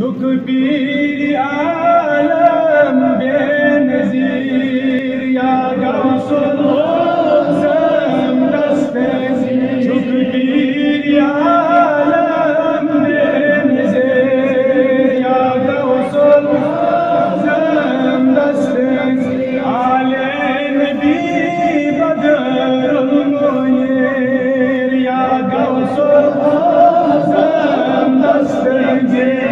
Çok bir alem benezir ya Gavsul Azam dastezir. Çok bir alem benezir ya Gavsul Azam dastezir. Alem bir badrul munir ya Gavsul Azam dastezir.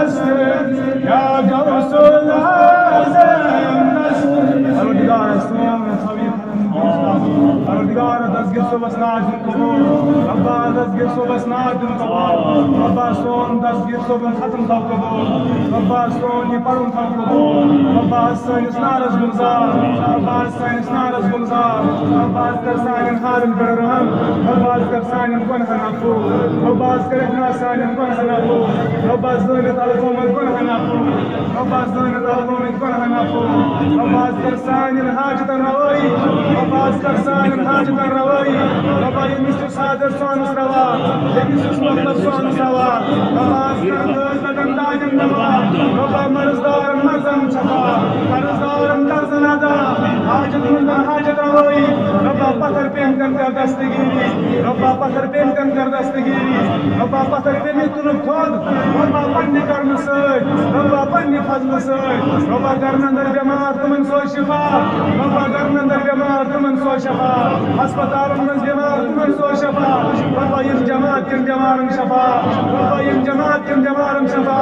دستك يا غوث الأعظم دستك الودقار السلام الطويل الودقار دزقر صبس ناجم قبول ربا دزقر صبس ناجم قبول ربا سون دزقر صبن ختم ثو قبول ربا سون يپرون ثو قبول ربا سانس نارس گلزار ربا سانس نارس گلزار ربا کر سانن حالن بررهم ربا کر سانن گناہ نفو ربا کر احنا سانن گناہ نفو ربا زنت القوم گناہ نفو ربا زنت القوم گناہ نفو ربا کر سانن حاجت روي ربا کر سانن حاجت روي ربا يمس صادر سانس روا يمس مطلب سانس روا ربا کر دن داجن نوا ربا مرزدار مرزم شفا مرزدار مرزن ادا حاجت من حاجت روي ربا پتھر پین کر دستگیری ربا پتھر پین کر دستگیری ربا پتھر پین تن خود ربا پنہ کرن سۭتۍ ربا پنہ فضل سۭتۍ ربا گرن اندر بیمار تمن سو شفا ربا گرن اندر بیمار تمن سو شفا ہسپتالن من بیمار تمن سو شفا ربا یم جماعت کن بیمارن شفا ربا یم جماعت کن بیمارن شفا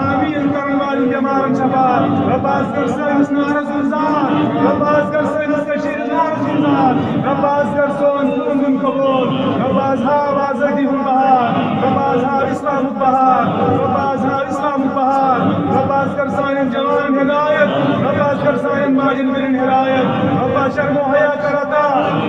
آمین کرن والن بیمارن شفا ربا کر سٲنِس نارس گُلزار ربا کر سٲنِس کٔشیٖرِ نارس گُلزار ربا کر سون تُہُنٛد قبوٗل ربا ہاو آزٲدی ہُنٛد بہار ربا ہاو اسلامُک بہار ربا ہاو اسلامُک بہار ربا کر سانٮ۪ن جوانن ہدایت ربا کر سانٮ۪ن ماجن بیٚنٮ۪ن ہدایت ربا شرم و حیا کر عطا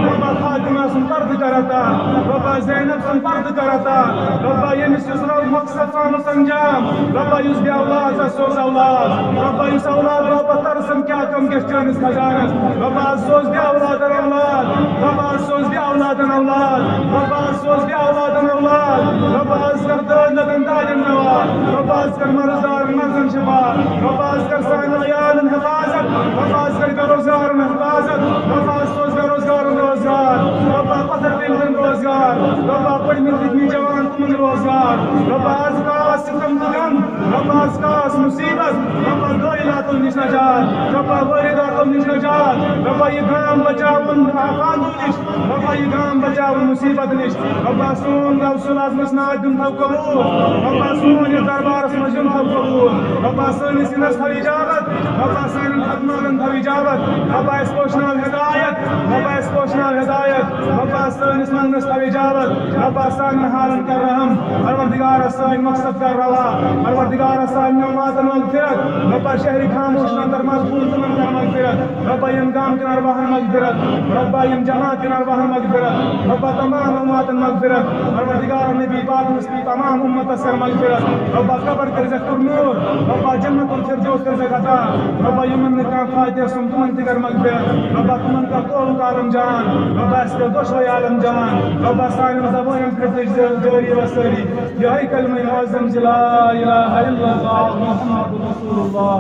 ربا فاطمہ سُنٛد پردٕ کر عطا ربا زینب سُنٛد پردٕ کر عطا ربا ییٚمِس یُس رب مقصد ژھانُس انجام ربا یُس بے اولاد سوز اولاد ربا یُس اولاد ربا ترسن کیا کم گژھِ چٲنِس خزانس ربا سوز بے اولادن اولاد ربا سوز بے اولادن اولاد ربا سوز بے اولادن اولاد ربا کر دٲدن داجن نوا ربا کر مرزدارن مرزن شفا ربا کر سانٮ۪ن عیالن حفاظت ربا کر بےروزگارن حفاظت ربا سوز بےروزگارن روزگار ربا پتھر پینتن روزگار ربا پٔرمٕتۍ لیکھمٕتۍ جوان تمن روزگار ربا کاس ستم تہٕ غم ربا کاس مصیبت ربا غٲیلاتو نش نجات ربا وٲرِداتو نش نجات ربا یہ گام بچاوُن آفاتو نش ربا یہ گام بچاوُن مصیبت نش ربا سون غوث العظمس ناو دِن تھو قبوٗل ربا سون یتھ دربارس منٛز دِن تھو قبوٗل ربا سٲنِس سِنس تھو اجابت ربا سانٮ۪ن ختمالن تھو اجابت ربا اَسہِ پوشناو ہدایت ربا اَسہِ پوشناو ہدایت ربا سٲنِس منٛگنس تھو اجابت ربا سانٮ۪ن حالن کر رحم پروردگارا سٲنۍ مقصد کر روا پروردگارا سانٮ۪ن نمازن مغفرت ربا شہری خاموشن اندر مضبوط تمن کر مغفرت ربا یم گام کن ارواحن مغفرت ربا یم جماعت کن ارواحن مغفرت ربا تمام امواتن مغفرت پروردگارا نبی پاک نسبی تمام امتس کر مغفرت ربا قبر کرزیکھ پر نور ربا جنت الفردوس کرزیکھ عطا ربا یمن نہٕ کانٛہہ فاتح سُم تمن تہِ کر مغفرت ربا تمن کر طولُک عالم جان ربا اَسہِ کر دۄشوے عالم جان ربا سانٮ۪ن زبانن پھِرتٕچ جٲری و سٲری یِہوٚے کلمہ معظم زِ لا اله الا الله محمد رسول الله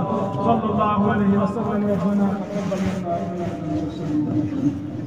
صلى الله عليه وسلم ربنا تقبل منا